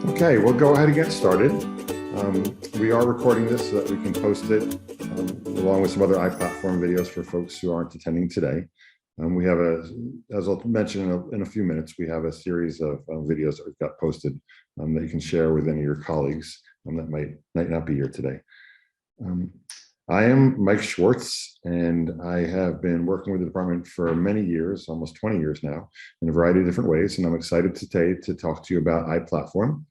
Okay, we'll go ahead and get started. We are recording this so that we can post it along with some other iPlatform videos for folks who aren't attending today. We have as I'll mention in a few minutes, we have a series of videos that we've got posted that you can share with any of your colleagues that might not be here today. I am Mike Schwartz, and I have been working with the department for many years, almost 20 years now, in a variety of different ways, and I'm excited today to talk to you about iPlatform.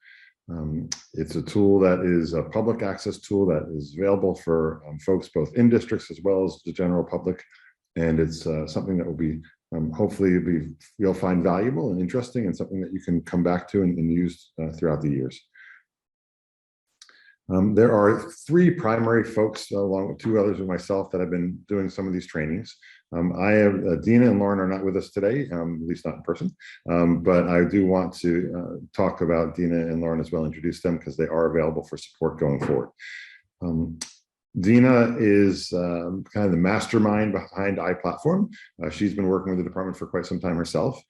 It's a tool that is a public access tool that is available for folks both in districts as well as the general public, and it's something that will be hopefully you'll find valuable and interesting, and something that you can come back to and use throughout the years. There are three primary folks, along with two others with myself, that have been doing some of these trainings. I have Dina and Lauren are not with us today, at least not in person, but I do want to talk about Dina and Lauren as well, introduce them because they are available for support going forward. Dina is kind of the mastermind behind iPlatform. She's been working with the department for quite some time herself.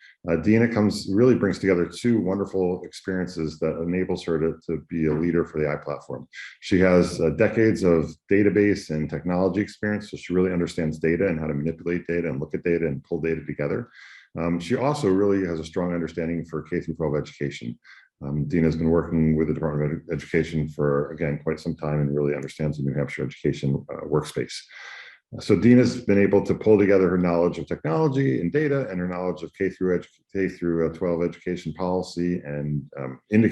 Dina really brings together two wonderful experiences that enables her to be a leader for the iPlatform. She has decades of database and technology experience, so she really understands data and how to manipulate data and look at data and pull data together. She also really has a strong understanding for K-12 education. Dina's been working with the Department of Education for, again, quite some time and really understands the New Hampshire education workspace. So Dina's been able to pull together her knowledge of technology and data and her knowledge of K-12 education policy and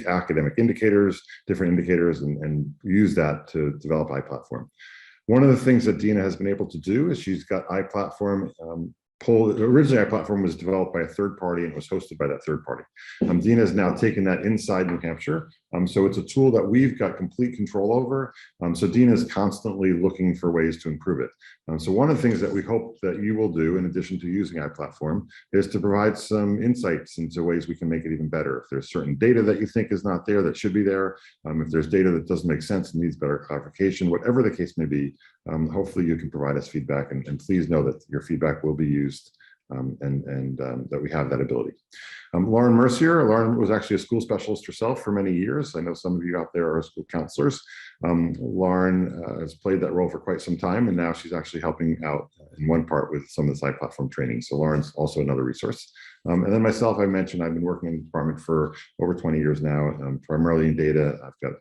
academic indicators, different indicators, and use that to develop iPlatform. One of the things that Dina has been able to do is she's got iPlatform originally iPlatform was developed by a third party and was hosted by that third party. Dina has now taken that inside New Hampshire. So it's a tool that we've got complete control over. So Dina is constantly looking for ways to improve it. So one of the things that we hope that you will do, in addition to using iPlatform, is to provide some insights into ways we can make it even better. If there's certain data that you think is not there that should be there, if there's data that doesn't make sense and needs better clarification, whatever the case may be, hopefully you can provide us feedback, and please know that your feedback will be used and that we have that ability. Lauren Mercier. Lauren was actually a school specialist herself for many years. I know some of you out there are school counselors. Lauren has played that role for quite some time, and now she's actually helping out in one part with some of this iPlatform training. So Lauren's also another resource. And then myself, I mentioned I've been working in the department for over 20 years now, primarily in data. I've got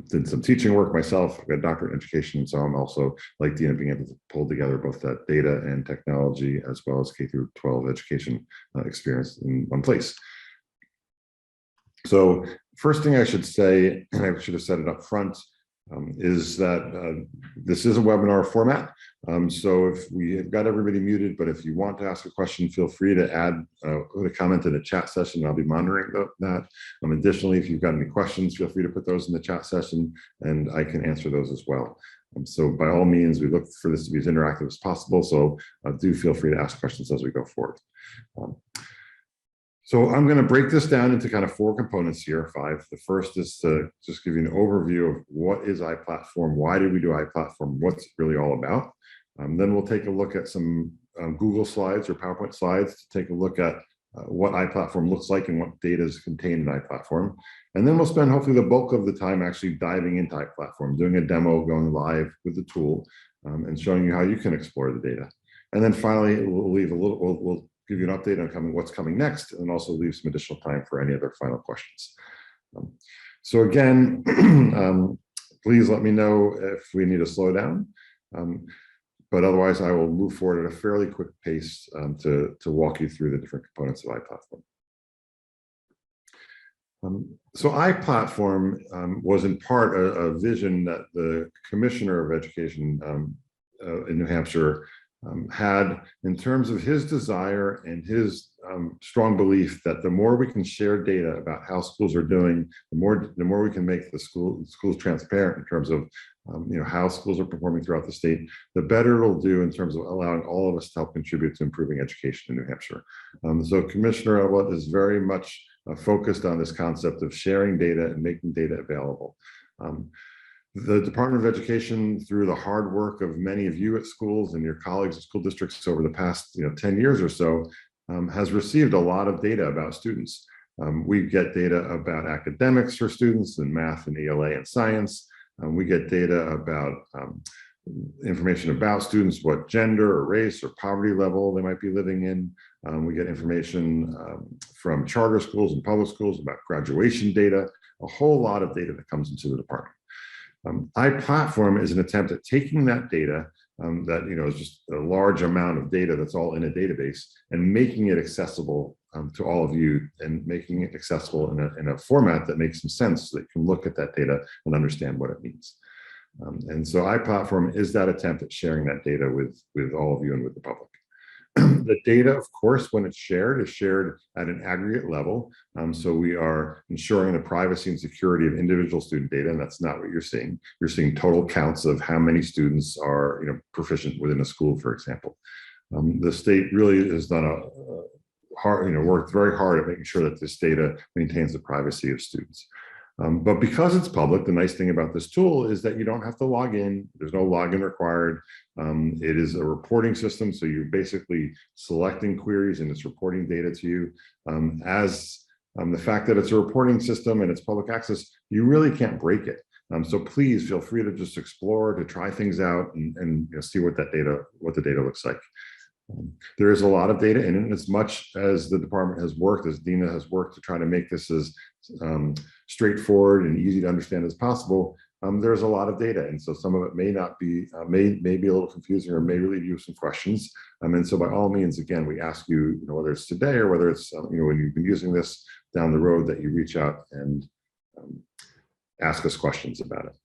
did some teaching work myself. I've got a doctorate in education, so I'm also, like Dina, being able to pull together both that data and technology as well as K-12 education experience in one place. So first thing I should say, and I should have said it up front, is that this is a webinar format. So if we have got everybody muted, but if you want to ask a question, feel free to add a comment in the chat session. I'll be monitoring that. Additionally, if you've got any questions, feel free to put those in the chat session and I can answer those as well. So by all means, we look for this to be as interactive as possible. So do feel free to ask questions as we go forward. So I'm going to break this down into kind of four components here, five. The first is to just give you an overview of what is iPlatform, why did we do iPlatform, what's it really all about. Then we'll take a look at some Google slides or PowerPoint slides to take a look at what iPlatform looks like and what data is contained in iPlatform. And then we'll spend hopefully the bulk of the time actually diving into iPlatform, doing a demo, going live with the tool, and showing you how you can explore the data. And then finally, we'll give you an update on what's coming next, and also leave some additional time for any other final questions. So again, please let me know if we need to slow down, but otherwise I will move forward at a fairly quick pace to walk you through the different components of iPlatform. So iPlatform was in part a vision that the Commissioner of Education in New Hampshire had, in terms of his desire and his strong belief that the more we can share data about how schools are doing, the more we can make the schools transparent in terms of how schools are performing throughout the state, the better it'll do in terms of allowing all of us to help contribute to improving education in New Hampshire. So Commissioner Elwood is very much focused on this concept of sharing data and making data available. The Department of Education, through the hard work of many of you at schools and your colleagues at school districts over the past 10 years or so, has received a lot of data about students. We get data about academics for students in math and ELA and science. We get data about information about students, what gender or race or poverty level they might be living in. We get information from charter schools and public schools about graduation data, a whole lot of data that comes into the department. iPlatform is an attempt at taking that data that is just a large amount of data that's all in a database and making it accessible to all of you, and making it accessible in a format that makes some sense so that you can look at that data and understand what it means. And so iPlatform is that attempt at sharing that data with all of you and with the public. The data, of course, when it's shared, is shared at an aggregate level. So we are ensuring the privacy and security of individual student data, and that's not what you're seeing. You're seeing total counts of how many students are proficient within a school, for example. The state really has done worked very hard at making sure that this data maintains the privacy of students. But because it's public, the nice thing about this tool is that you don't have to log in. There's no login required. It is a reporting system, so you're basically selecting queries and it's reporting data to you. The fact that it's a reporting system and it's public access, you really can't break it. So please feel free to just explore, to try things out and see what the data looks like. There is a lot of data in it, as much as the department has worked, as Dina has worked to try to make this as straightforward and easy to understand as possible. There's a lot of data, and so some of it may not be, may be a little confusing or may leave you some questions. And so by all means, again, we ask you, whether it's today or whether it's when you've been using this down the road, that you reach out and ask us questions about it.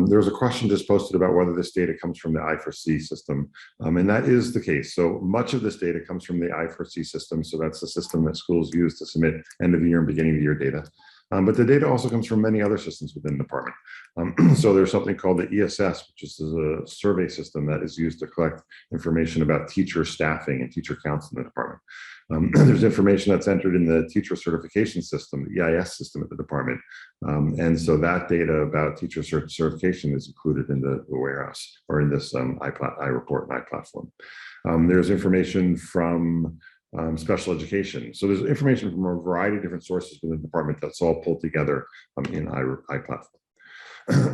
There was a question just posted about whether this data comes from the I4C system, and that is the case. So much of this data comes from the I4C system. So that's the system that schools use to submit end of the year and beginning of the year data. But the data also comes from many other systems within the department. So there's something called the ESS, which is a survey system that is used to collect information about teacher staffing and teacher counts in the department. There's information that's entered in the teacher certification system, the EIS system at the department. And so that data about teacher certification is included in the warehouse, or in this iReport and iPlatform. There's information from special education. So there's information from a variety of different sources within the department that's all pulled together in iPlatform.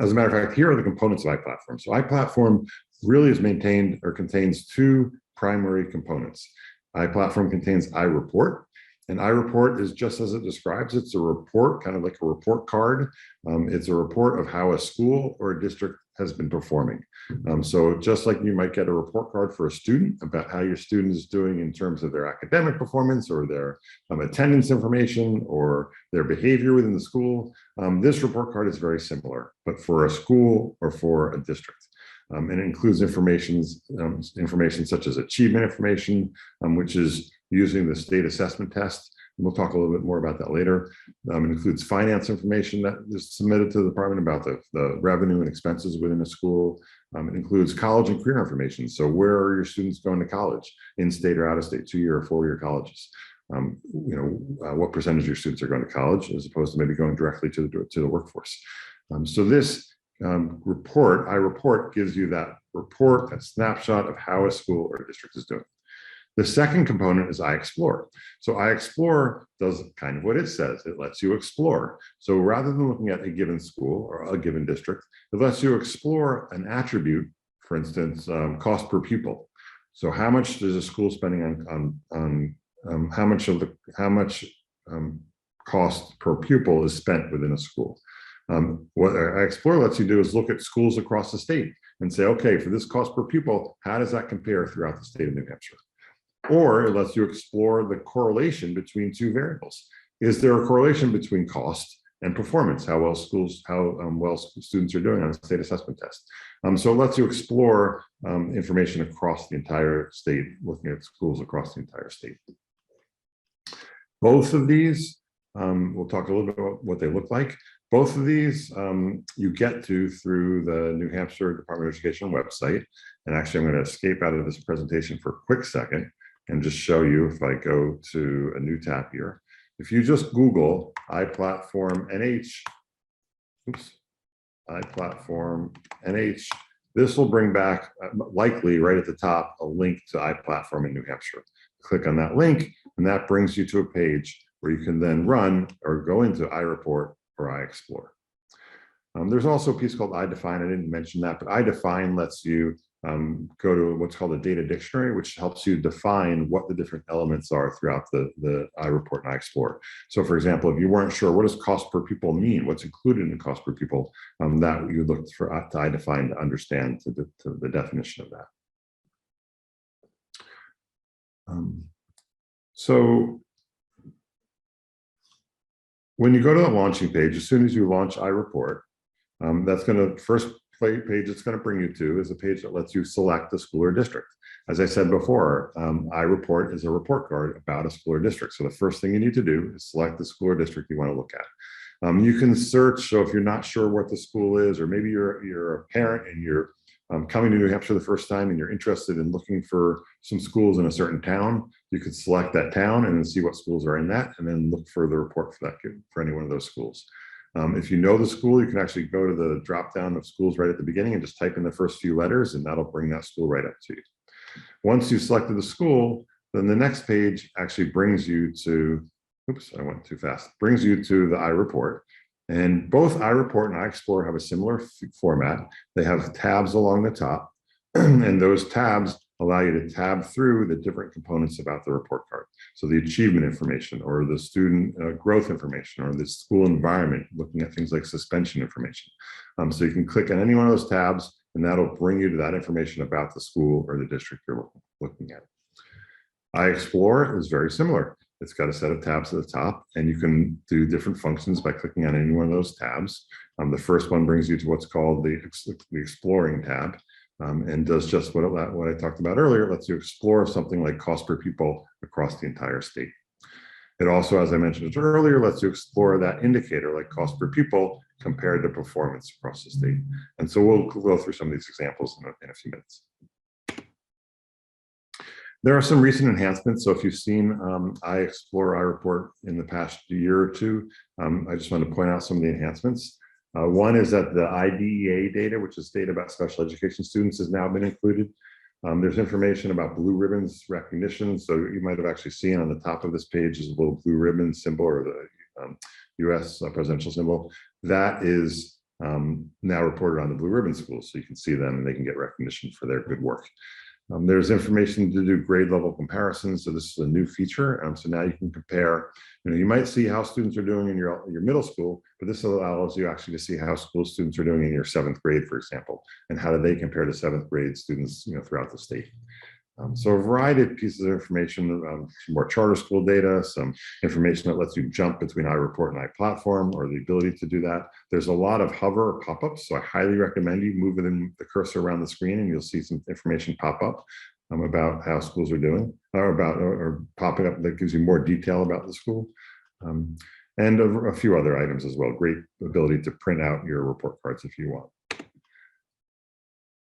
As a matter of fact, here are the components of iPlatform. So iPlatform really is maintained or contains two primary components. iPlatform contains iReport, and iReport is just as it describes. It's a report, kind of like a report card. It's a report of how a school or a district has been performing. So just like you might get a report card for a student about how your student is doing in terms of their academic performance or their attendance information or their behavior within the school, this report card is very similar, but for a school or for a district. And it includes information such as achievement information, which is using the state assessment test. And we'll talk a little bit more about that later. It includes finance information that is submitted to the department about the revenue and expenses within a school. It includes college and career information. So where are your students going to college, in-state or out-of-state, 2-year or 4-year colleges? What percentage of your students are going to college, as opposed to maybe going directly to the workforce. So this report, iReport, gives you that report, that snapshot of how a school or a district is doing. The second component is iExplore. So iExplore does kind of what it says. It lets you explore. So rather than looking at a given school or a given district, it lets you explore an attribute, for instance, cost per pupil. So how much is a school spending on how much cost per pupil is spent within a school? What iExplore lets you do is look at schools across the state and say, okay, for this cost per pupil, how does that compare throughout the state of New Hampshire? Or it lets you explore the correlation between two variables. Is there a correlation between cost and performance? How well students are doing on a state assessment test? So it lets you explore information across the entire state, looking at schools across the entire state. Both of these, we'll talk a little bit about what they look like. Both of these you get to through the New Hampshire Department of Education website. And actually, I'm going to escape out of this presentation for a quick second and just show you, if I go to a new tab here. If you just Google iPlatform NH, iPlatform NH, this will bring back, likely right at the top, a link to iPlatform in New Hampshire. Click on that link, And that brings you to a page where you can then run or go into iReport or iExplore. There's also a piece called iDefine. I didn't mention that, but iDefine lets you go to what's called a data dictionary, which helps you define what the different elements are throughout the iReport and iExplore. So for example, if you weren't sure, what does cost per pupil mean? What's included in cost per pupil? That you look for to iDefine to understand to the definition of that. So when you go to the launching page, as soon as you launch iReport, that's going to first page it's going to bring you to is a page that lets you select the school or district. As I said before, iReport is a report card about a school or district. So the first thing you need to do is select the school or district you want to look at. You can search. So if you're not sure what the school is, or maybe you're a parent and you're coming to New Hampshire the first time and you're interested in looking for some schools in a certain town, you could select that town and then see what schools are in that, and then look for the report for that for any one of those schools. If you know the school, you can actually go to the drop down of schools right at the beginning and just type in the first few letters, and that'll bring that school right up to you. Once you've selected the school, then the next page actually brings you to, oops, I went too fast, brings you to the iReport. And both iReport and iExplore have a similar format. They have tabs along the top, and those tabs allow you to tab through the different components about the report card. So the achievement information, or the student growth information, or the school environment, looking at things like suspension information. So you can click on any one of those tabs, and that'll bring you to that information about the school or the district you're looking at. iExplore is very similar. It's got a set of tabs at the top, and you can do different functions by clicking on any one of those tabs. The first one brings you to what's called the Exploring tab, and does just what I talked about earlier. It lets you explore something like cost per pupil across the entire state. It also, as I mentioned earlier, lets you explore that indicator like cost per pupil compared to performance across the state. And so we'll go through some of these examples in a few minutes. There are some recent enhancements. So if you've seen iExplore, iReport in the past year or two, I just want to point out some of the enhancements. One is that the IDEA data, which is data about special education students, has now been included. There's information about blue ribbons recognition. So you might have actually seen on the top of this page is a little blue ribbon symbol, or the US presidential symbol. That is now reported on the blue ribbon schools. So you can see them and they can get recognition for their good work. There's information to do grade level comparisons. So this is a new feature. So now you can compare, you might see how students are doing in your middle school, but this allows you actually to see how school students are doing in your 7th grade, for example, and how do they compare to 7th grade students, throughout the state. So a variety of pieces of information, some more charter school data, some information that lets you jump between iReport and iPlatform, or the ability to do that. There's a lot of hover or pop-ups, so I highly recommend you move the cursor around the screen and you'll see some information pop up about how schools are doing, or popping up that gives you more detail about the school. And a few other items as well. Great ability to print out your report cards if you want.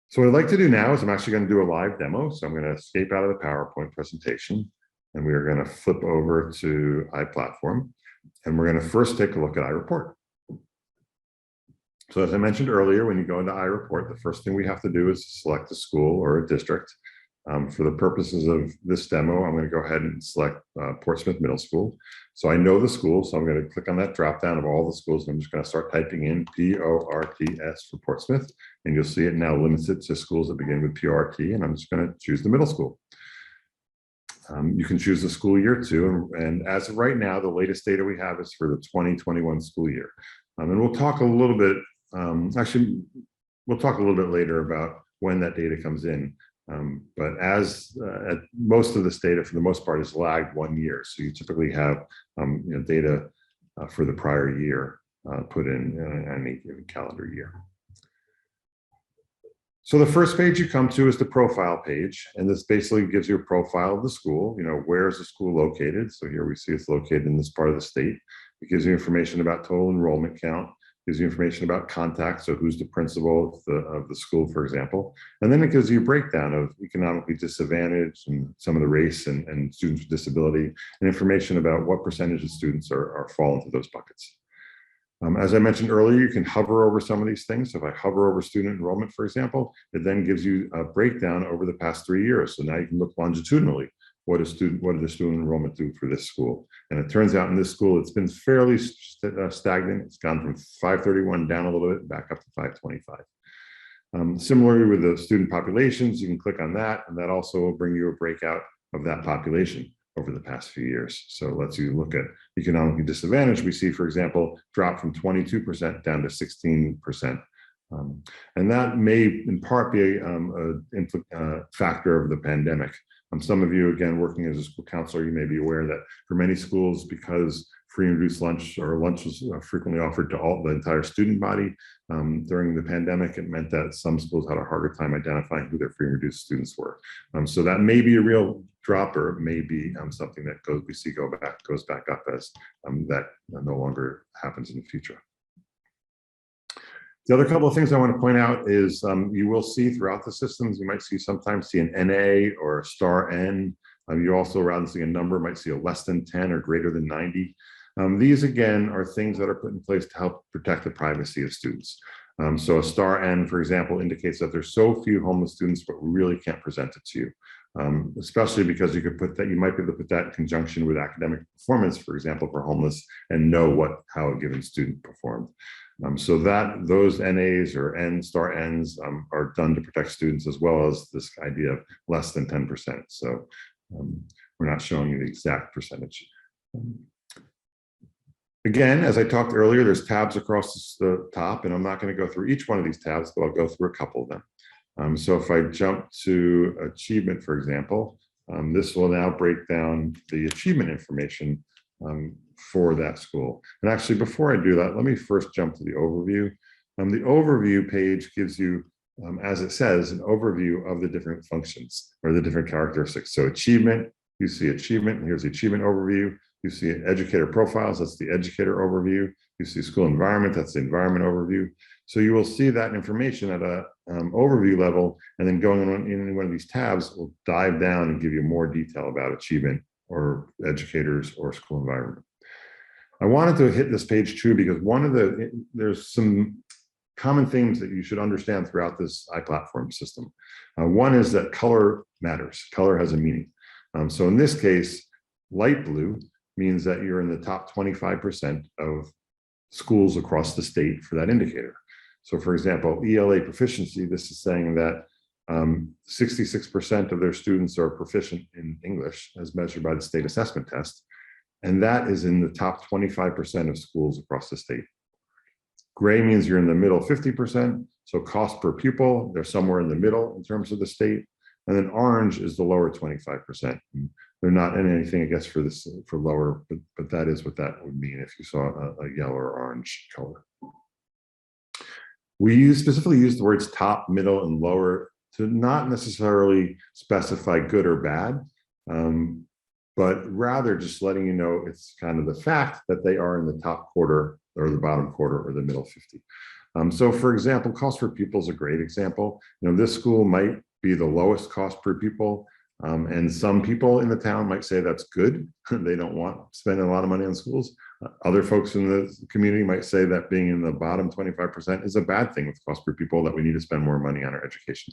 So what I'd like to do now is I'm actually going to do a live demo. So I'm going to escape out of the PowerPoint presentation, and we are going to flip over to iPlatform, and we're going to first take a look at iReport. So as I mentioned earlier, when you go into iReport, the first thing we have to do is select a school or a district. For the purposes of this demo, I'm going to go ahead and select Portsmouth Middle School. So I know the school, so I'm going to click on that drop down of all the schools, and I'm just going to start typing in PORTS for Portsmouth, and you'll see it now limits it to schools that begin with PRT, and I'm just going to choose the middle school. You can choose the school year too, and as of right now, the latest data we have is for the 2021 school year. And we'll talk a little bit, we'll talk a little bit later about when that data comes in. But as most of this data, for the most part, is lagged 1 year. So you typically have data for the prior year put in any given calendar year. So the first page you come to is the profile page, and this basically gives you a profile of the school. Where is the school located? So here we see it's located in this part of the state. It gives you information about total enrollment count. Gives you information about contacts, so who's the principal of the school, for example. And then it gives you a breakdown of economically disadvantaged and some of the race and students with disability, and information about what percentage of students fall into those buckets. As I mentioned earlier, you can hover over some of these things. So if I hover over student enrollment, for example, it then gives you a breakdown over the past 3 years. So now you can look longitudinally. what did the student enrollment do for this school? And it turns out in this school, it's been fairly stagnant. It's gone from 531 down a little bit, back up to 525. Similarly with the student populations, you can click on that, and that also will bring you a breakout of that population over the past few years. So it lets you look at economically disadvantaged. We see, for example, drop from 22% down to 16%. And that may in part be a factor of the pandemic. Some of you, again, working as a school counselor, you may be aware that for many schools, because free and reduced lunch or lunch was frequently offered to the entire student body during the pandemic, it meant that some schools had a harder time identifying who their free and reduced students were. So that may be a real drop, or it may be something that goes back up as that no longer happens in the future. The other couple of things I want to point out is you will see throughout the systems, you might sometimes see an NA or a star N. You also, rather than seeing a number, might see a less than 10 or greater than 90. These, again, are things that are put in place to help protect the privacy of students. So a star N, for example, indicates that there's so few homeless students, but we really can't present it to you. Especially because you could put that, you might be able to put that in conjunction with academic performance, for example, for homeless, and know how a given student performed. So that those NAs or N star Ns are done to protect students, as well as this idea of less than 10%. So we're not showing you the exact percentage. Again, as I talked earlier, there's tabs across the top, and I'm not going to go through each one of these tabs, but I'll go through a couple of them. So if I jump to achievement, for example, this will now break down the achievement information for that school. And actually, before I do that, let me first jump to the overview. The overview page gives you, as it says, an overview of the different functions or the different characteristics. So achievement, you see achievement, and here's the achievement overview. You see educator profiles, that's the educator overview. You see school environment, that's the environment overview. So you will see that information at a overview level, and then going in one of these tabs will dive down and give you more detail about achievement or educators or school environment. I wanted to hit this page too, because there's some common themes that you should understand throughout this iPlatform system. One is that color matters. Color has a meaning. So in this case, light blue means that you're in the top 25% of schools across the state for that indicator. So for example, ELA proficiency, this is saying that 66% of their students are proficient in English as measured by the state assessment test. And that is in the top 25% of schools across the state. Gray means you're in the middle 50%. So cost per pupil, they're somewhere in the middle in terms of the state. And then orange is the lower 25%. They're not in anything, I guess, for lower, but that is what that would mean if you saw a yellow or orange color. We specifically use the words top, middle, and lower to not necessarily specify good or bad, but rather just letting you know it's kind of the fact that they are in the top quarter or the bottom quarter or the middle 50. So for example, cost per pupil is a great example. This school might be the lowest cost per pupil, and some people in the town might say that's good. They don't want spending a lot of money on schools. Other folks in the community might say that being in the bottom 25% is a bad thing with cost per pupil, that we need to spend more money on our education.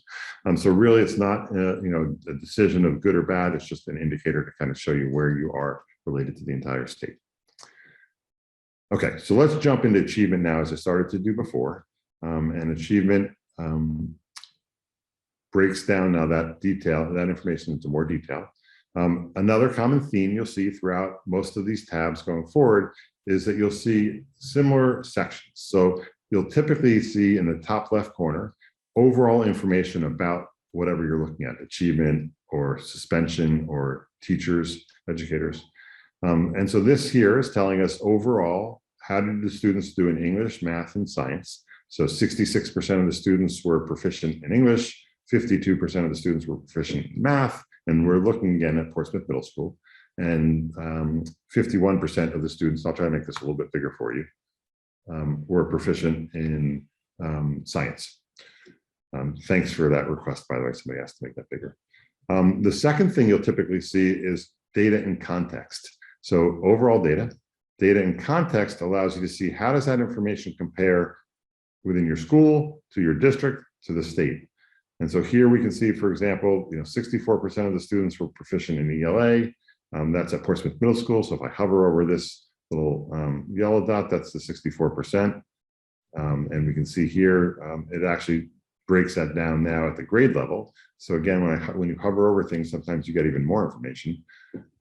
So really, it's not a decision of good or bad. It's just an indicator to kind of show you where you are related to the entire state. Okay, so let's jump into achievement now, as I started to do before. And achievement breaks down now that information into more detail. Another common theme you'll see throughout most of these tabs going forward is that you'll see similar sections. So you'll typically see in the top left corner overall information about whatever you're looking at, achievement or suspension or teachers, educators. And so this here is telling us overall, how did the students do in English, math, and science? So 66% of the students were proficient in English, 52% of the students were proficient in math, and we're looking again at Portsmouth Middle School, and 51% of the students, I'll try to make this a little bit bigger for you, were proficient in science. Thanks for that request, by the way, somebody asked to make that bigger. The second thing you'll typically see is data in context. So overall data in context allows you to see how does that information compare within your school, to your district, to the state. And so here we can see, for example, 64% of the students were proficient in ELA. That's at Portsmouth Middle School. So if I hover over this little yellow dot, that's the 64%. And we can see here, it actually breaks that down now at the grade level. So again, when you hover over things, sometimes you get even more information.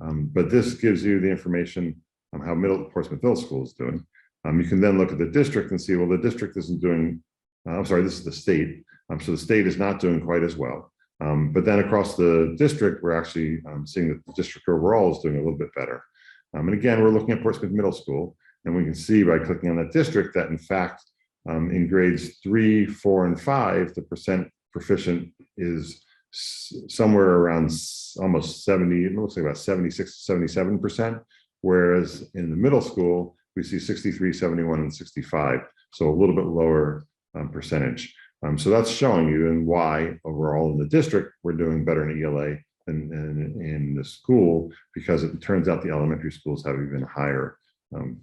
But this gives you the information on how Portsmouth Middle School is doing. You can then look at the district and see, well, the district isn't doing, I'm sorry, this is the state. So the state is not doing quite as well. But then across the district, we're actually seeing that the district overall is doing a little bit better. And again, we're looking at Portsmouth Middle School, and we can see by clicking on that district that in fact, in grades 3, 4, and 5, the percent proficient is somewhere around almost 70, it looks like about 76 to 77%, whereas in the middle school, we see 63, 71, and 65, so a little bit lower percentage. So that's showing you and why overall in the district, we're doing better in ELA than in the school, because it turns out the elementary schools have even higher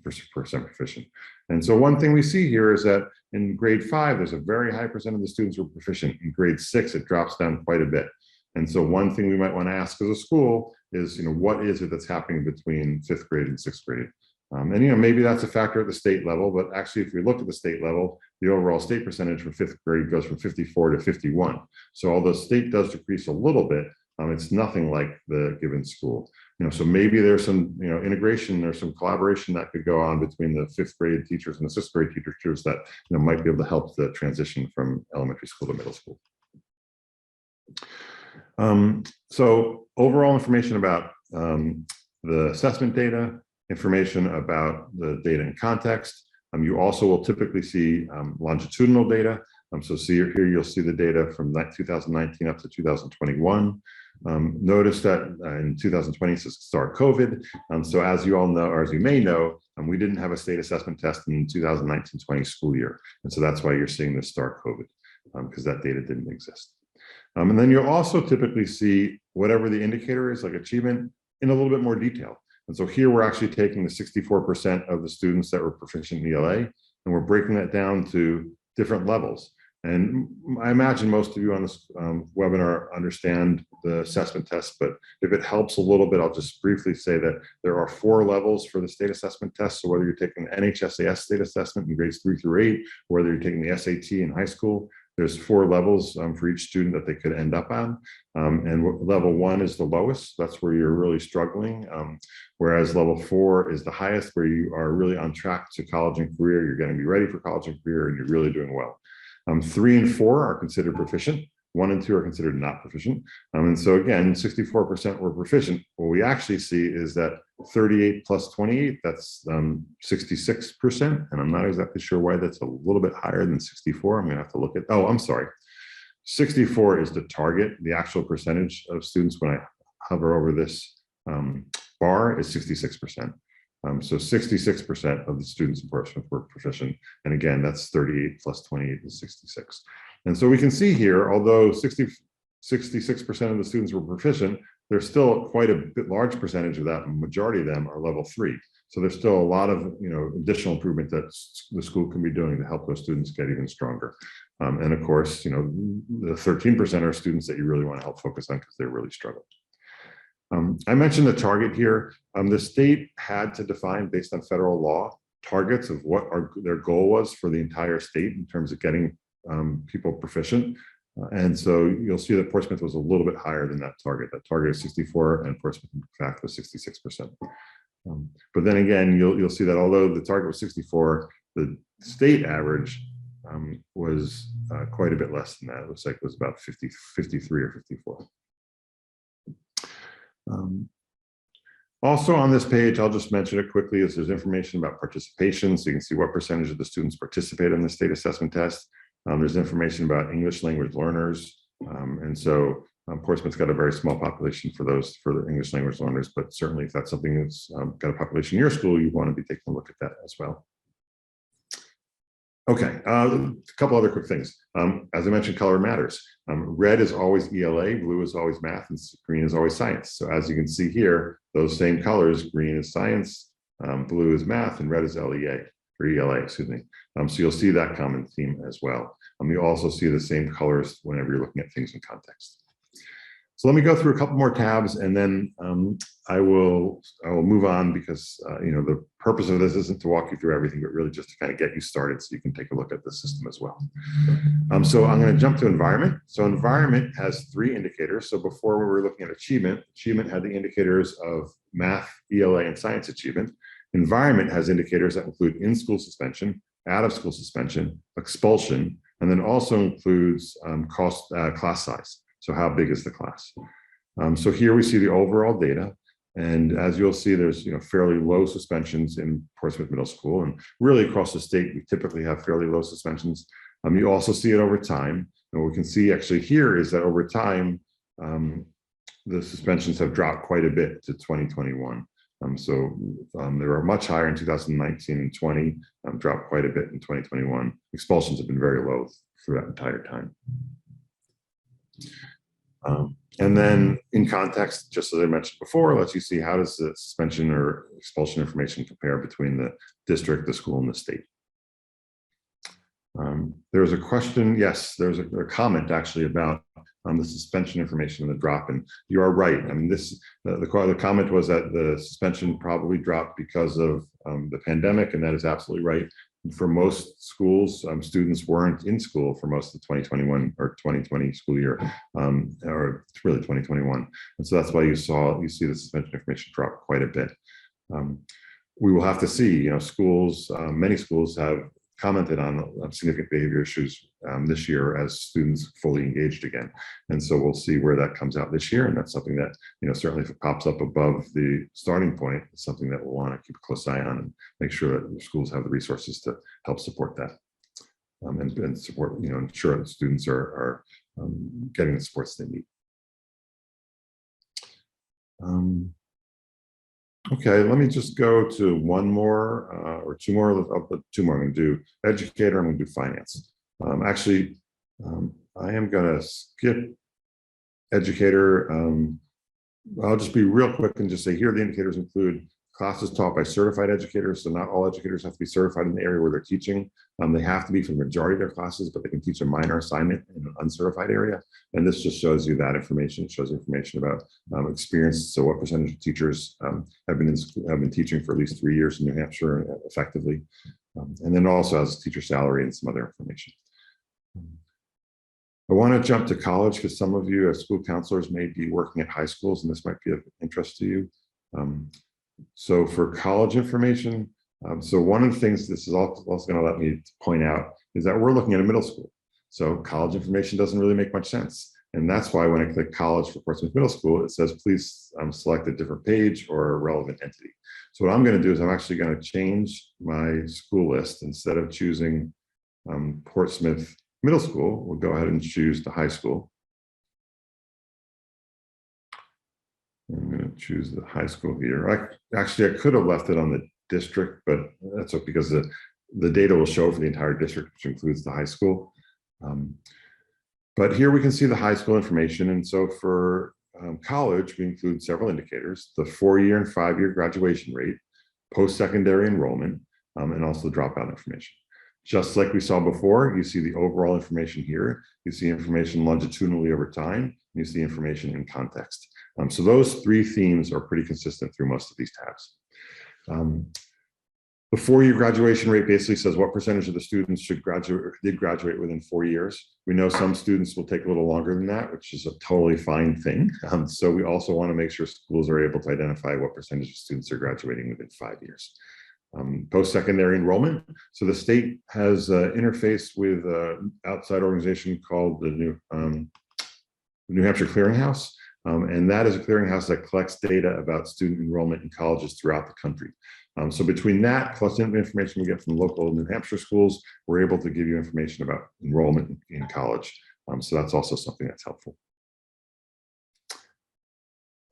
percent proficient. And so one thing we see here is that in grade 5, there's a very high percent of the students who are proficient. In grade 6, it drops down quite a bit. And so one thing we might want to ask as a school is, what is it that's happening between 5th grade and 6th grade? And maybe that's a factor at the state level, but actually if we look at the state level, the overall state percentage for 5th grade goes from 54 to 51. So although state does decrease a little bit, it's nothing like the given school. So maybe there's some integration, there's some collaboration that could go on between the 5th grade teachers and the 6th grade teachers that might be able to help the transition from elementary school to middle school. So overall information about the assessment data, information about the data in context. You also will typically see longitudinal data. So here you'll see the data from 2019 up to 2021. Notice that in 2020 is the start of COVID. So as you all know, or as you may know, we didn't have a state assessment test in 2019-20 school year. And so that's why you're seeing this start COVID, because that data didn't exist. And then you'll also typically see whatever the indicator is, like achievement, in a little bit more detail. And so here we're actually taking the 64% of the students that were proficient in ELA, and we're breaking that down to different levels. And I imagine most of you on this webinar understand the assessment test, but if it helps a little bit, I'll just briefly say that there are 4 levels for the state assessment test. So whether you're taking the NHSAS state assessment in grades 3 through 8, whether you're taking the SAT in high school, there's 4 levels for each student that they could end up on. And level 1 is the lowest. That's where you're really struggling. Whereas level 4 is the highest, where you are really on track to college and career. You're going to be ready for college and career, and you're really doing well. 3 and 4 are considered proficient. 1 and 2 are considered not proficient. And so again, 64% were proficient. What we actually see is that 38 plus 28, that's 66%. And I'm not exactly sure why that's a little bit higher than 64. I'm gonna have to look at, oh, I'm sorry. 64 is the target. The actual percentage of students when I hover over this bar is 66%. So 66% of the students in Portsmouth were proficient. And again, that's 38 plus 28 is 66. And so we can see here, although 66% of the students were proficient, there's still quite a large percentage of that, and majority of them are level 3. So there's still a lot of additional improvement that the school can be doing to help those students get even stronger. And of course, the 13% are students that you really want to help focus on because they're really struggling. I mentioned the target here. The state had to define, based on federal law, targets of what their goal was for the entire state in terms of getting people proficient. And so you'll see that Portsmouth was a little bit higher than that target. That target is 64, and Portsmouth, in fact, was 66%. But then again, you'll see that although the target was 64, the state average was quite a bit less than that. It looks like it was about 53 or 54. Also on this page, I'll just mention it quickly, is there's information about participation. So you can see what percentage of the students participate in the state assessment test. There's information about English language learners. And so Portsmouth's got a very small population for the English language learners, but certainly if that's something that's got a population in your school, you want to be taking a look at that as well. Okay, a couple other quick things. As I mentioned, color matters. Red is always ELA, blue is always math, and green is always science. So as you can see here, those same colors, green is science, blue is math, and red is LEA, or ELA, excuse me. So you'll see that common theme as well. You also see the same colors whenever you're looking at things in context. So let me go through a couple more tabs, and then I will move on, because the purpose of this isn't to walk you through everything, but really just to kind of get you started so you can take a look at the system as well. So I'm going to jump to environment. So environment has 3 indicators. So before we were looking at achievement had the indicators of math, ELA, and science achievement. Environment has indicators that include in-school suspension, out-of-school suspension, expulsion, and then also includes class size. So how big is the class? So here we see the overall data. And as you'll see, there's fairly low suspensions in Portsmouth Middle School. And really across the state, we typically have fairly low suspensions. You also see it over time. And what we can see actually here is that over time, the suspensions have dropped quite a bit to 2021. They were much higher in 2019 and 20, dropped quite a bit in 2021. Expulsions have been very low for that entire time. And then in context, just as I mentioned before, lets you see how does the suspension or expulsion information compare between the district, the school, and the state. There's a question, yes, there's a comment actually about the suspension information and the drop, and you are right. I mean, the comment was that the suspension probably dropped because of the pandemic, and that is absolutely right. For most schools, students weren't in school for most of the 2021 or 2020 school year, or really 2021. And so that's why you see the suspension information drop quite a bit. We will have to see, schools, many schools have commented on significant behavior issues this year as students fully engaged again. And so we'll see where that comes out this year. And that's something that, certainly if it pops up above the starting point, it's something that we'll want to keep a close eye on and make sure that the schools have the resources to help support that. And support, ensure that students are getting the supports they need. Okay, let me just go to one more or 2 more. Two more. I'm going to do educator. I'm going to do finance. Actually, I am going to skip educator. I'll just be real quick and just say here the indicators include classes taught by certified educators. So not all educators have to be certified in the area where they're teaching. They have to be for the majority of their classes, but they can teach a minor assignment in an uncertified area. And this just shows you that information. It shows information about experience. So what percentage of teachers have been teaching for at least 3 years in New Hampshire effectively. And then also has teacher salary and some other information. I want to jump to college because some of you as school counselors may be working at high schools, and this might be of interest to you. So for college information, so one of the things this is also going to let me point out is that we're looking at a middle school. So college information doesn't really make much sense. And that's why when I click college for Portsmouth Middle School, it says, please select a different page or a relevant entity. So what I'm going to do is I'm actually going to change my school list. Instead of choosing Portsmouth Middle School, we'll go ahead and choose the high school. I'm going to choose the high school here. I could have left it on the district, but that's okay because the data will show for the entire district, which includes the high school. But here we can see the high school information. And so for college, we include several indicators: the 4-year and 5-year graduation rate, post-secondary enrollment, and also the dropout information. Just like we saw before, you see the overall information here. You see information longitudinally over time. And you see information in context. So those 3 themes are pretty consistent through most of these tabs. The 4-year graduation rate basically says what percentage of the students should graduate or did graduate within 4 years. We know some students will take a little longer than that, which is a totally fine thing. So we also want to make sure schools are able to identify what percentage of students are graduating within 5 years. Post-secondary enrollment. So the state has interfaced with an outside organization called the New Hampshire Clearinghouse. And that is a clearinghouse that collects data about student enrollment in colleges throughout the country. So between that plus information we get from local New Hampshire schools, we're able to give you information about enrollment in college. So that's also something that's helpful.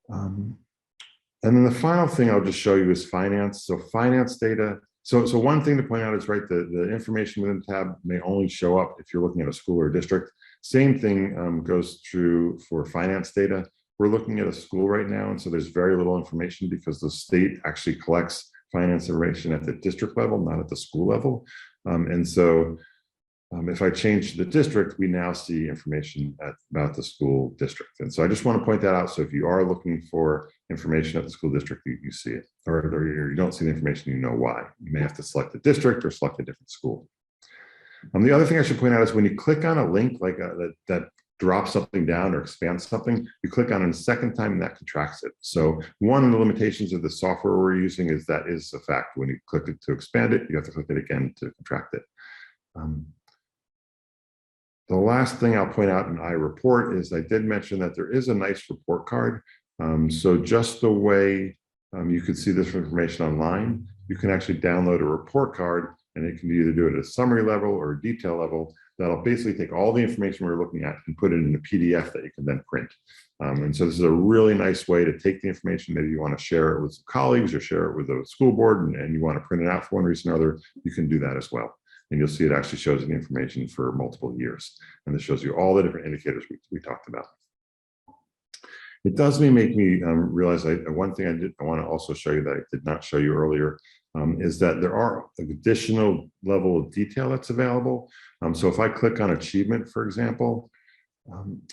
And then the final thing I'll just show you is finance. So finance data. So one thing to point out is, right, the information within the tab may only show up if you're looking at a school or a district. Same thing goes true for finance data. We're looking at a school right now, and so there's very little information because the state actually collects finance information at the district level, not at the school level. And so If I change the district, we now see information about the school district. And so I just want to point that out. So if you are looking for information at the school district, you see it, or you don't see the information, you know why. You may have to select the district or select a different school. The other thing I should point out is when you click on a link like that drops something down or expands something, you click on it a second time and that contracts it. So one of the limitations of the software we're using is that is a fact. When you click it to expand it, you have to click it again to contract it. The last thing I'll point out in iReport is I did mention that there is a nice report card. So just the way you could see this information online, you can actually download a report card, and it can either do it at a summary level or a detail level. That'll basically take all the information we're looking at and put it in a PDF that you can then print. And so this is a really nice way to take the information. Maybe you want to share it with some colleagues or share it with the school board, and you want to print it out for one reason or other, you can do that as well. And you'll see it actually shows the information for multiple years. And this shows you all the different indicators we talked about. It does make me realize one thing I want to also show you that I did not show you earlier is that there are additional level of detail that's available. So if I click on achievement, for example,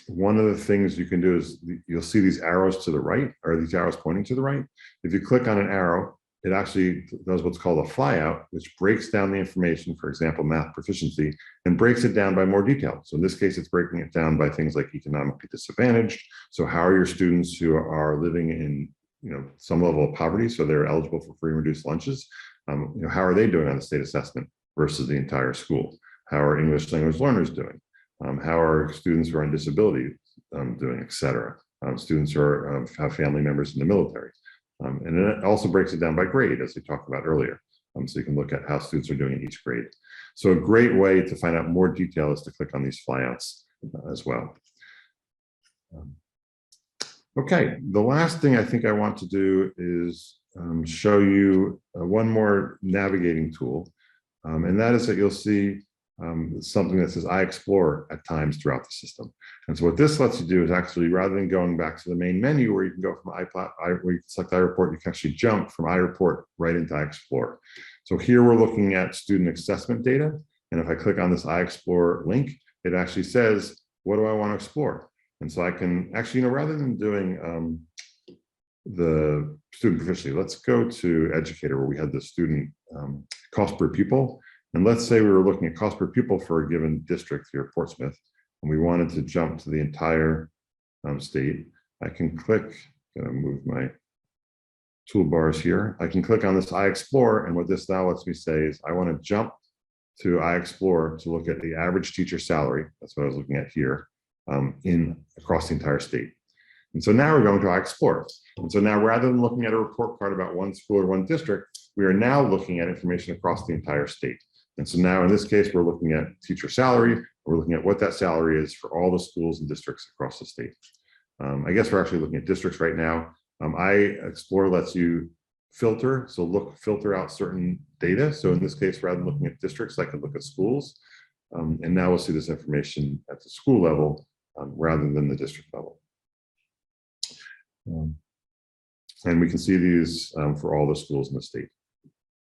one of the things you can do is you'll see these arrows to the right, or these arrows pointing to the right. If you click on an arrow, it actually does what's called a flyout, which breaks down the information, for example, math proficiency, and breaks it down by more detail. So in this case, it's breaking it down by things like economically disadvantaged. So how are your students who are living in some level of poverty, so they're eligible for free and reduced lunches, how are they doing on the state assessment versus the entire school? How are English language learners doing? How are students who are on disability doing, et cetera? Students who have family members in the military. And then it also breaks it down by grade, as we talked about earlier. So you can look at how students are doing in each grade. So a great way to find out more detail is to click on these flyouts as well. Okay, the last thing I think I want to do is show you one more navigating tool. And that is that you'll see something that says I explore at times throughout the system. And so what this lets you do is actually, rather than going back to the main menu where you can go from where you can select iReport, you can actually jump from iReport right into iExplore. So here we're looking at student assessment data. And if I click on this iExplore link, it actually says, what do I want to explore? And so I can actually, rather than doing the student proficiency, let's go to Educator where we had the student cost per pupil. And let's say we were looking at cost per pupil for a given district here at Portsmouth, and we wanted to jump to the entire state. I can click, I'm gonna move my toolbars here. I can click on this iExplore, and what this now lets me say is I want to jump to iExplore to look at the average teacher salary. That's what I was looking at here across the entire state. And so now we're going to iExplore. And so now rather than looking at a report card about one school or one district, we are now looking at information across the entire state. And so now in this case, we're looking at teacher salary. We're looking at what that salary is for all the schools and districts across the state. I guess we're actually looking at districts right now. iExplore lets you filter, so filter out certain data. So in this case, rather than looking at districts, I could look at schools. And now we'll see this information at the school level rather than the district level. And we can see these for all the schools in the state.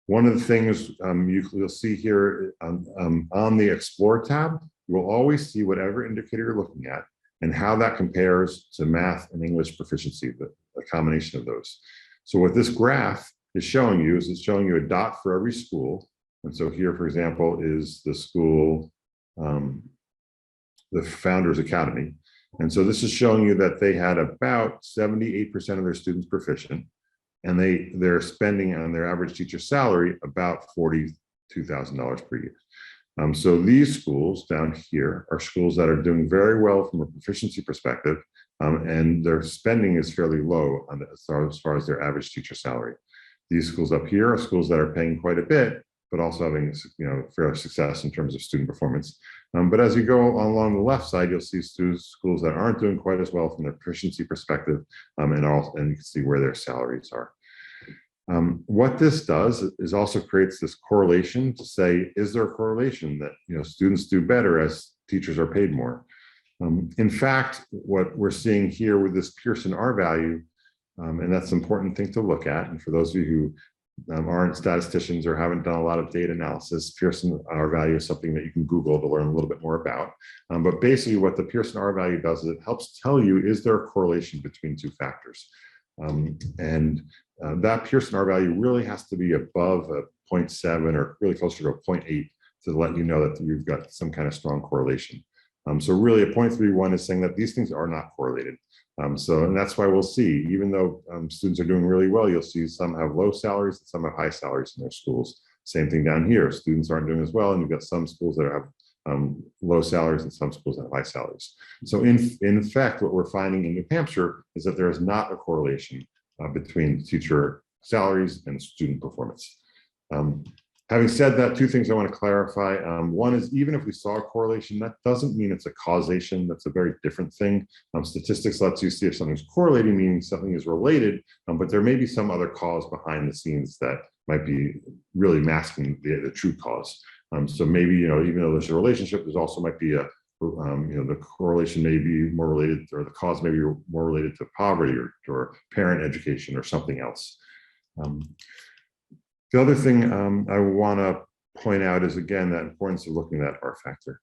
One of the things you'll see here on the Explore tab, you will always see whatever indicator you're looking at and how that compares to math and English proficiency, the combination of those. So what this graph is showing you is it's showing you a dot for every school. And so here, for example, is the school, the Founders Academy. And so this is showing you that they had about 78% of their students proficient, and they're spending on their average teacher salary about $42,000 per year. So these schools down here are schools that are doing very well from a proficiency perspective, and their spending is fairly low as far as their average teacher salary. These schools up here are schools that are paying quite a bit, but also having fair success in terms of student performance. But as you go along the left side, you'll see schools that aren't doing quite as well from their proficiency perspective, and you can see where their salaries are. What this does is also creates this correlation to say, is there a correlation that students do better as teachers are paid more? In fact, what we're seeing here with this Pearson R value, and that's an important thing to look at, and for those of you who aren't statisticians or haven't done a lot of data analysis, Pearson R value is something that you can Google to learn a little bit more about. But basically what the Pearson R value does is it helps tell you, is there a correlation between two factors? That Pearson R value really has to be above a 0.7 or really closer to a 0.8 to let you know that you've got some kind of strong correlation. So really a 0.31 is saying that these things are not correlated. And that's why we'll see, even though students are doing really well, you'll see some have low salaries and some have high salaries in their schools. Same thing down here, students aren't doing as well, and you've got some schools that have low salaries and some schools that have high salaries. So in fact, what we're finding in New Hampshire is that there is not a correlation between teacher salaries and student performance. Having said that, two things I want to clarify. One is, even if we saw a correlation, that doesn't mean it's a causation. That's a very different thing. Statistics lets you see if something's correlating, meaning something is related, but there may be some other cause behind the scenes that might be really masking the true cause. So maybe, even though there's a relationship, there's also might be the correlation may be more related, or the cause may be more related to poverty or parent education or something else. The other thing I want to point out is, again, that importance of looking at R factor.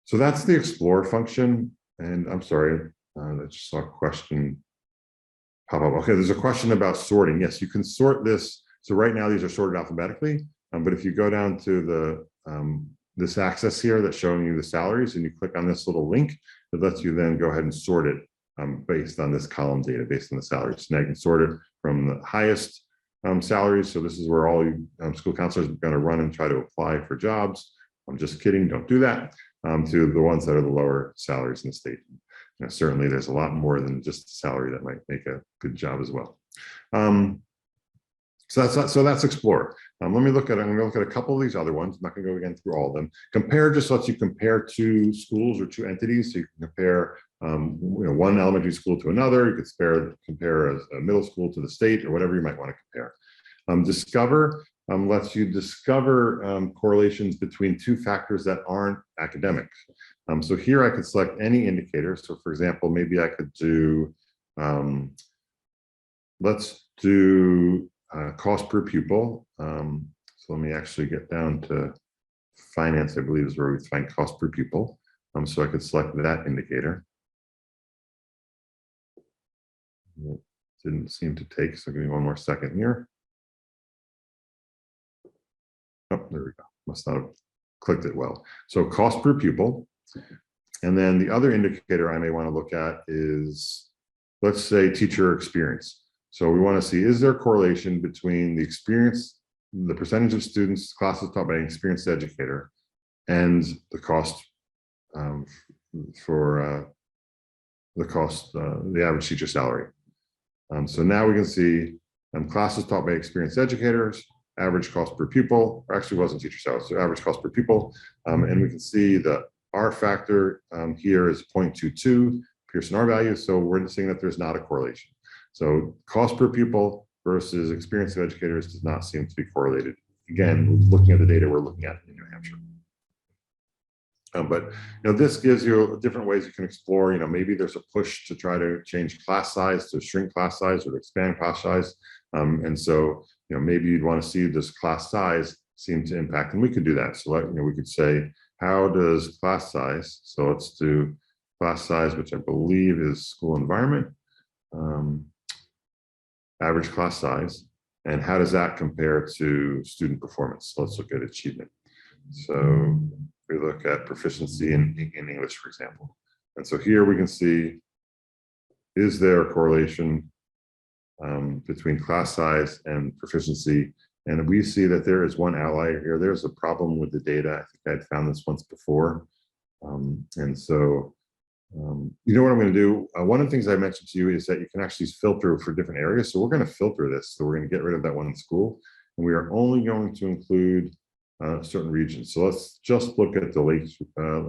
So that's the explore function. And I'm sorry, I just saw a question pop up. Okay, there's a question about sorting. Yes, you can sort this. So right now these are sorted alphabetically, but if you go down to the this axis here that's showing you the salaries, and you click on this little link, it lets you then go ahead and sort it based on this column data, based on the salaries. Now you can sort it from the highest salaries. So this is where all you school counselors are going to run and try to apply for jobs. I'm just kidding, don't do that. To the ones that are the lower salaries in the state. Certainly there's a lot more than just the salary that might make a good job as well. So that's explore. I'm going to look at a couple of these other ones. I'm not going to go again through all of them. Compare just lets you compare two schools or two entities. So you can compare one elementary school to another. You could compare a middle school to the state, or whatever you might want to compare. Discover lets you discover correlations between two factors that aren't academic. So here I could select any indicator. So for example, maybe I could do, let's do cost per pupil. So let me actually get down to finance, I believe is where we find cost per pupil. So I could select that indicator. It didn't seem to take, so give me one more second here. Oh, there we go. Must not have clicked it well. So cost per pupil. And then the other indicator I may want to look at is, let's say, teacher experience. So we want to see, is there a correlation between the experience, the percentage of students, classes taught by an experienced educator, and the cost the average teacher salary. So now we can see classes taught by experienced educators, average cost per pupil, or actually wasn't teacher salary, so average cost per pupil. And we can see the R factor here is 0.22, Pearson R value. So we're seeing that there's not a correlation. So cost per pupil versus experience of educators does not seem to be correlated. Again, looking at the data we're looking at in New Hampshire. But this gives you different ways you can explore. Maybe there's a push to try to change class size, to shrink class size, or to expand class size. And so maybe you'd want to see this class size seem to impact, and we could do that. So we could say, how does class size? So let's do class size, which I believe is school environment. Average class size, and how does that compare to student performance? So let's look at achievement. So we look at proficiency in English, for example. And so here we can see, is there a correlation between class size and proficiency? And we see that there is one outlier here. There's a problem with the data. I think I had found this once before. And so you know what I'm going to do? One of the things I mentioned to you is that you can actually filter for different areas. So we're going to filter this. So we're going to get rid of that one school, and we are only going to include certain regions. So let's just look at the lakes.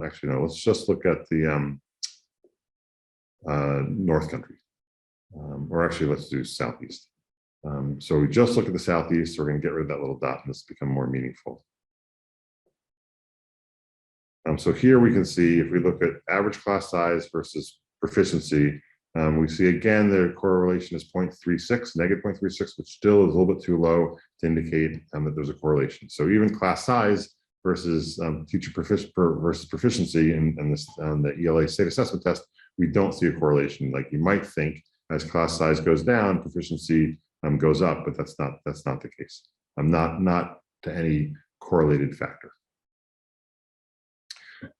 Actually, no, let's just look at the North Country, or actually let's do Southeast. So we just look at the Southeast. So we're going to get rid of that little dot, and this become more meaningful. So here we can see, if we look at average class size versus proficiency, We see again the correlation is 0.36, negative 0.36, which still is a little bit too low to indicate that there's a correlation. So even class size versus teacher proficiency in this the ELA state assessment test, we don't see a correlation like you might think. As class size goes down, proficiency goes up, but that's not the case. Not to any correlated factor.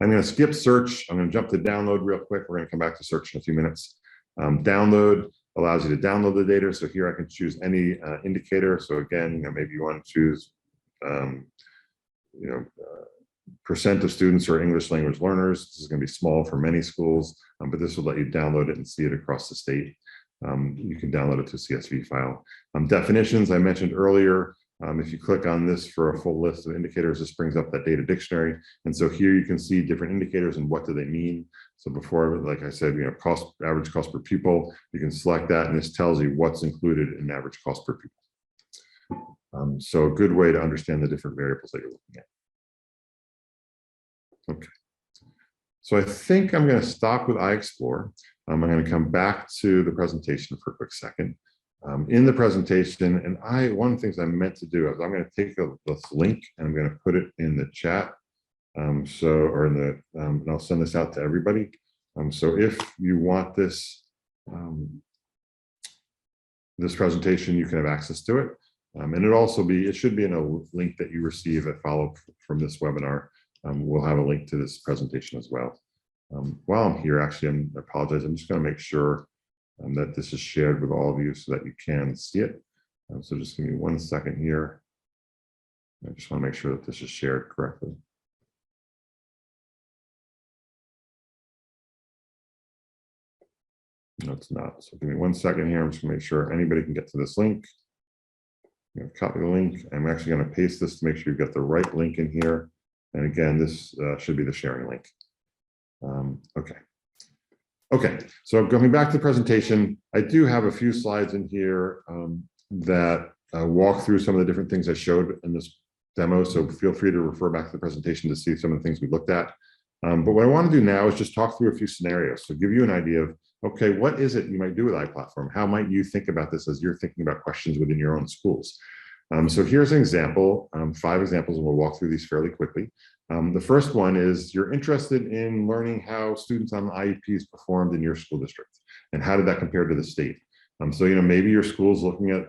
I'm going to skip search. I'm going to jump to download real quick. We're going to come back to search in a few minutes. Download allows you to download the data. So here I can choose any indicator. So again, maybe you want to choose, percent of students are English language learners. This is going to be small for many schools, but this will let you download it and see it across the state. You can download it to a CSV file. Definitions I mentioned earlier. If you click on this for a full list of indicators, this brings up that data dictionary. And so here you can see different indicators and what do they mean. So before, like I said, average cost per pupil, you can select that and this tells you what's included in average cost per pupil. So a good way to understand the different variables that you're looking at. Okay. So I think I'm going to stop with iExplore. I'm going to come back to the presentation for a quick second. In the presentation, and one of the things I meant to do is I'm going to take this link and I'm going to put it in the chat. And I'll send this out to everybody. So if you want this this presentation, you can have access to it. And it should be in a link that you receive at follow from this webinar. We'll have a link to this presentation as well. While I'm here, actually, I apologize. I'm just going to make sure that this is shared with all of you so that you can see it. So just give me 1 second here. I just want to make sure that this is shared correctly. No, it's not. So give me 1 second here. I'm just going to make sure anybody can get to this link. I'm going to copy the link. I'm actually going to paste this to make sure you've got the right link in here. And again, this should be the sharing link. Okay, so going back to the presentation, I do have a few slides in here that walk through some of the different things I showed in this demo. So feel free to refer back to the presentation to see some of the things we looked at. But what I want to do now is just talk through a few scenarios. So give you an idea of, okay, what is it you might do with iPlatform? How might you think about this as you're thinking about questions within your own schools? So here's an example, 5 examples, and we'll walk through these fairly quickly. The first one is you're interested in learning how students on IEPs performed in your school district, and how did that compare to the state? So maybe your school's looking at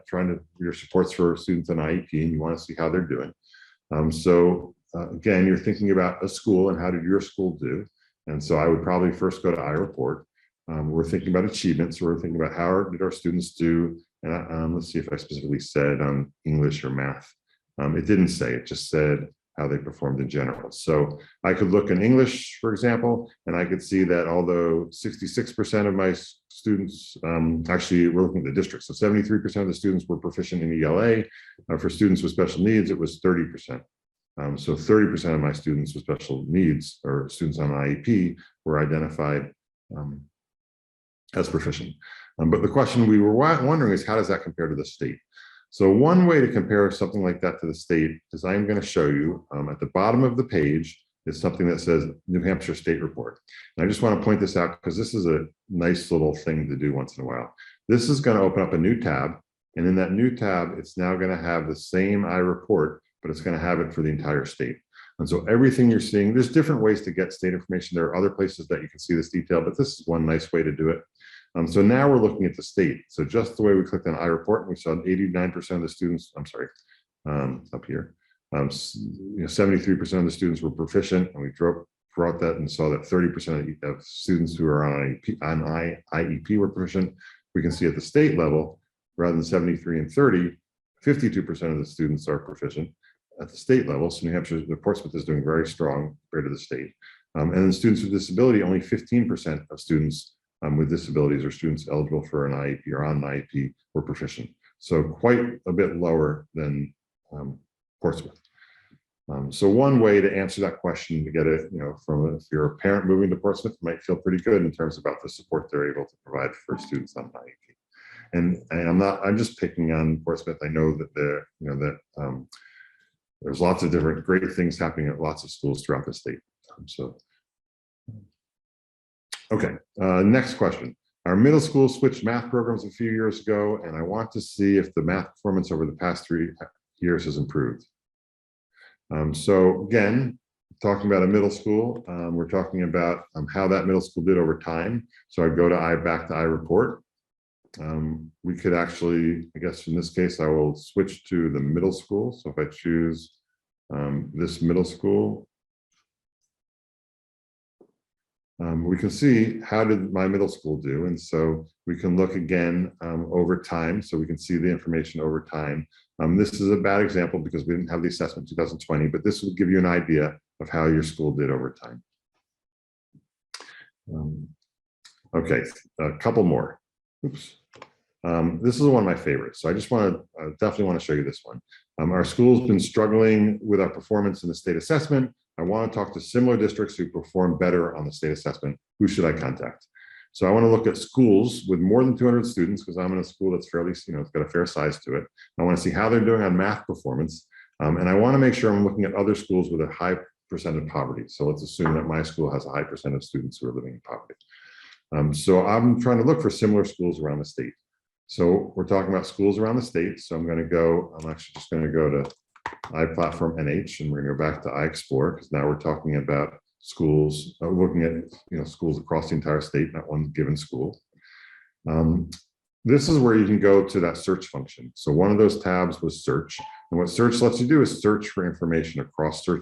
your supports for students on IEP, and you want to see how they're doing. Again, you're thinking about a school and how did your school do? And so I would probably first go to iReport. We're thinking about achievements. So we're thinking about how did our students do? And let's see if I specifically said English or math. It didn't say, it just said how they performed in general. So I could look in English, for example, and I could see that although 66% of my students, actually we're looking at the district, so 73% of the students were proficient in ELA. For students with special needs, it was 30%. So 30% of my students with special needs or students on IEP were identified as proficient. But the question we were wondering is, how does that compare to the state? So one way to compare something like that to the state is I'm going to show you at the bottom of the page is something that says New Hampshire State Report. And I just want to point this out because this is a nice little thing to do once in a while. This is going to open up a new tab. And in that new tab, it's now going to have the same iReport, but it's going to have it for the entire state. And so everything you're seeing, there's different ways to get state information. There are other places that you can see this detail, but this is one nice way to do it. So now we're looking at the state. So just the way we clicked on iReport, we saw 89% of the students, up here, 73% of the students were proficient, and we brought that and saw that 30% of students who are on IEP were proficient. We can see at the state level, rather than 73 and 30, 52% of the students are proficient at the state level. So New Hampshire, Portsmouth is doing very strong compared to the state. And then students with disability, only 15% of students with disabilities or students eligible for an IEP or on an IEP were proficient. So quite a bit lower than Portsmouth. So one way to answer that question to get it, if you're a parent moving to Portsmouth, you might feel pretty good in terms about the support they're able to provide for students on an IEP. And I'm just picking on Portsmouth. I know that there's lots of different great things happening at lots of schools throughout the state. Okay, next question. Our middle school switched math programs a few years ago, and I want to see if the math performance over the past 3 years has improved. So again, talking about a middle school, we're talking about how that middle school did over time. So I go to back to iReport. We could actually, I guess in this case, I will switch to the middle school. So if I choose this middle school, we can see how did my middle school do. And so we can look again over time. So we can see the information over time. This is a bad example because we didn't have the assessment in 2020, but this will give you an idea of how your school did over time. Okay, a couple more. Oops. This is one of my favorites. So I just want to definitely want to show you this one. Our school's been struggling with our performance in the state assessment. I want to talk to similar districts who perform better on the state assessment. Who should I contact? So I want to look at schools with more than 200 students because I'm in a school that's fairly, it's got a fair size to it. I want to see how they're doing on math performance. And I want to make sure I'm looking at other schools with a high percent of poverty. So let's assume that my school has a high percent of students who are living in poverty. So I'm trying to look for similar schools around the state. So we're talking about schools around the state. So I'm actually just going to go to iPlatform NH, and we're going to go back to iExplore because now we're talking about schools, looking at schools across the entire state, not one given school. This is where you can go to that search function. So one of those tabs was search, and what search lets you do is search for information across for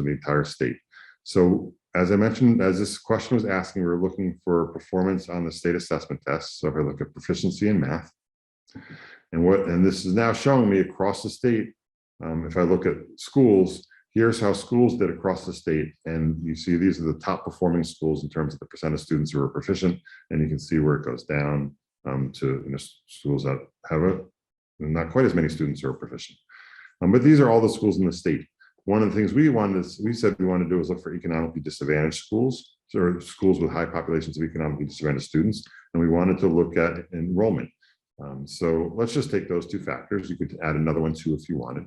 the entire state. So as I mentioned, as this question was asking, we were looking for performance on the state assessment tests. So if I look at proficiency in math, and this is now showing me across the state. If I look at schools, here's how schools did across the state. And you see these are the top performing schools in terms of the percent of students who are proficient. And you can see where it goes down to schools that have not quite as many students who are proficient. But these are all the schools in the state. One of the things we said we wanted to do was look for economically disadvantaged schools, or schools with high populations of economically disadvantaged students. And we wanted to look at enrollment. So let's just take those two factors. You could add another one too if you wanted.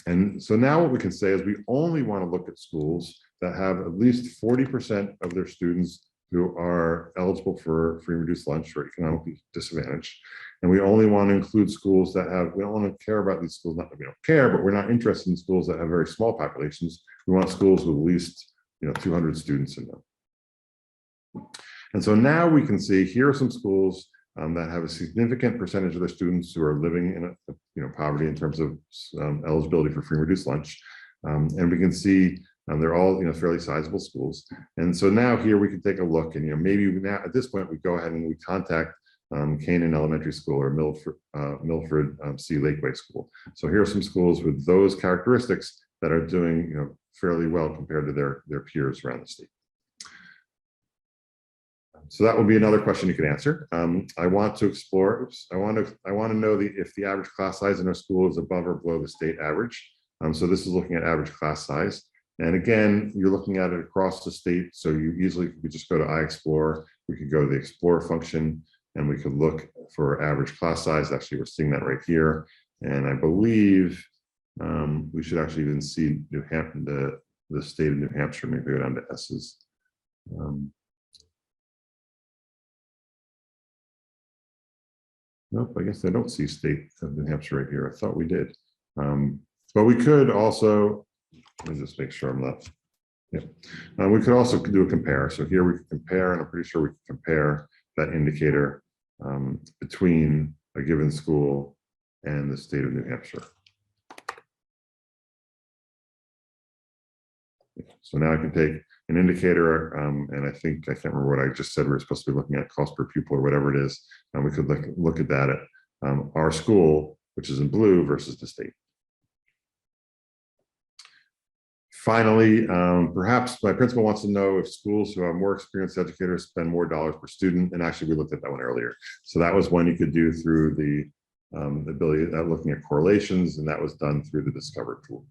And so now what we can say is we only want to look at schools that have at least 40% of their students who are eligible for free and reduced lunch or economically disadvantaged. And we only want to include schools that have, we don't want to care about these schools, not that we don't care, but we're not interested in schools that have very small populations. We want schools with at least 200 students in them. And so now we can see here are some schools that have a significant percentage of their students who are living in poverty in terms of eligibility for free and reduced lunch. And we can see they're all fairly sizable schools. And so now here we can take a look, and maybe now at this point we go ahead and we contact Canaan Elementary School or Milford C. Lakeway School. So here are some schools with those characteristics that are doing fairly well compared to their peers around the state. So that will be another question you can answer. I want to explore. I want to know if the average class size in our school is above or below the state average. So this is looking at average class size. And again, you're looking at it across the state. So you easily could just go to iExplore. We could go to the Explore function, and we could look for average class size. Actually, we're seeing that right here. And I believe we should actually even see New Hampshire, the state of New Hampshire. Maybe go down to S's. Nope, I guess I don't see state of New Hampshire right here. I thought we did. But we could also, let me just make sure I'm not, yeah. We could also do a compare. So here we can compare, and I'm pretty sure we can compare that indicator between a given school and the state of New Hampshire. So now I can take an indicator, and I think, I can't remember what I just said, we're supposed to be looking at cost per pupil or whatever it is, and we could look at that at our school, which is in blue, versus the state. Finally, perhaps my principal wants to know if schools who have more experienced educators spend more dollars per student, and actually we looked at that one earlier. So that was one you could do through the ability of looking at correlations, and that was done through the Discover tool.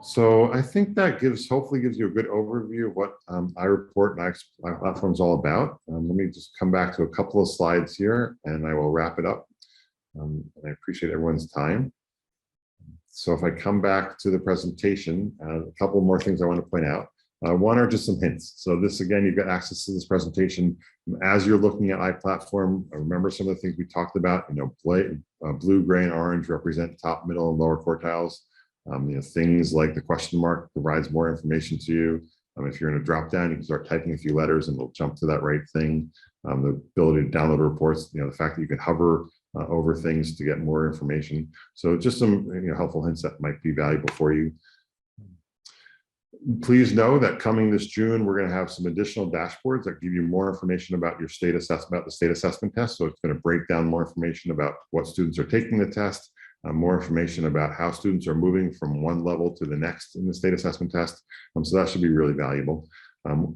So I think that hopefully gives you a good overview of what iReport and iPlatform is all about. Let me just come back to a couple of slides here, and I will wrap it up. I appreciate everyone's time. So if I come back to the presentation, a couple more things I want to point out. One are just some hints. So this, again, you've got access to this presentation. As you're looking at iPlatform, remember some of the things we talked about, blue, gray, and orange represent top, middle, and lower quartiles. Things like the question mark provides more information to you. If you're in a drop down, you can start typing a few letters and it'll jump to that right thing. The ability to download reports, the fact that you can hover over things to get more information. So just some helpful hints that might be valuable for you. Please know that coming this June, we're going to have some additional dashboards that give you more information about your state assessment, about the state assessment test. So it's going to break down more information about what students are taking the test, more information about how students are moving from one level to the next in the state assessment test. So that should be really valuable.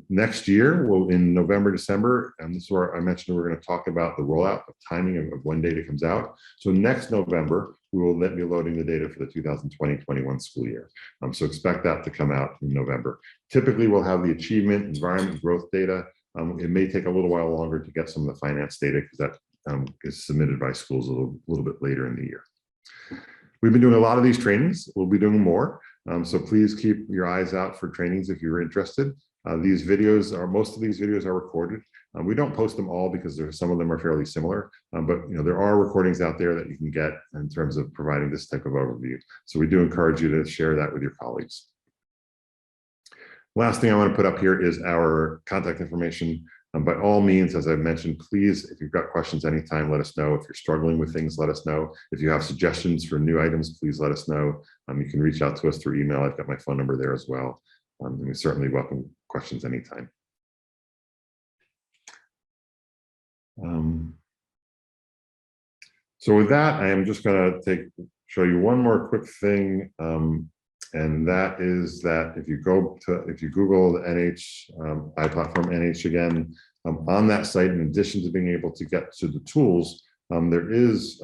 Next year, in November, December, and this is where I mentioned we're going to talk about the rollout of timing of when data comes out. So next November, we will be loading the data for the 2020-21 school year. So expect that to come out in November. Typically, we'll have the achievement, environment, growth data. It may take a little while longer to get some of the finance data because that is submitted by schools a little bit later in the year. We've been doing a lot of these trainings. We'll be doing more. So please keep your eyes out for trainings if you're interested. Most of these videos are recorded. We don't post them all because some of them are fairly similar, but there are recordings out there that you can get in terms of providing this type of overview. So we do encourage you to share that with your colleagues. Last thing I want to put up here is our contact information. By all means, as I mentioned, please, if you've got questions anytime, let us know. If you're struggling with things, let us know. If you have suggestions for new items, please let us know. You can reach out to us through email. I've got my phone number there as well. And we certainly welcome questions anytime. So with that, I am just going to show you one more quick thing, and that is that if you Google the iPlatform NH again, on that site, in addition to being able to get to the tools, there is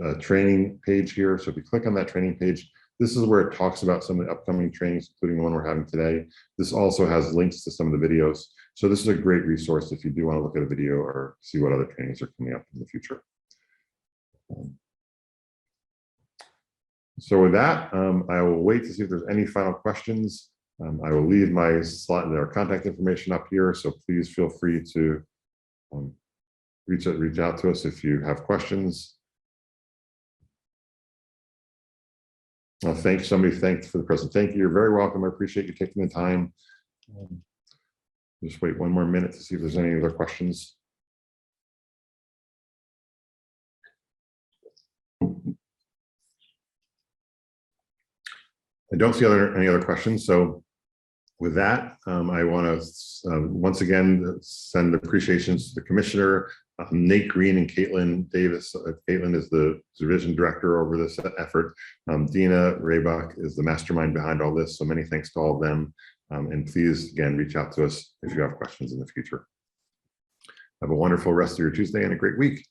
a training page here. So if you click on that training page, this is where it talks about some of the upcoming trainings, including the one we're having today. This also has links to some of the videos. So this is a great resource if you do want to look at a video or see what other trainings are coming up in the future. So with that, I will wait to see if there's any final questions. I will leave my slide, our contact information up here. So please feel free to reach out to us if you have questions. Thanks for the present. Thank you. You're very welcome. I appreciate you taking the time. Just wait one more minute to see if there's any other questions. I don't see any other questions. So with that, I want to once again send appreciations to the commissioner, Nate Green and Caitlin Davis. Caitlin is the division director over this effort. Dina Raybuck is the mastermind behind all this. So many thanks to all of them. And please, again, reach out to us if you have questions in the future. Have a wonderful rest of your Tuesday and a great week.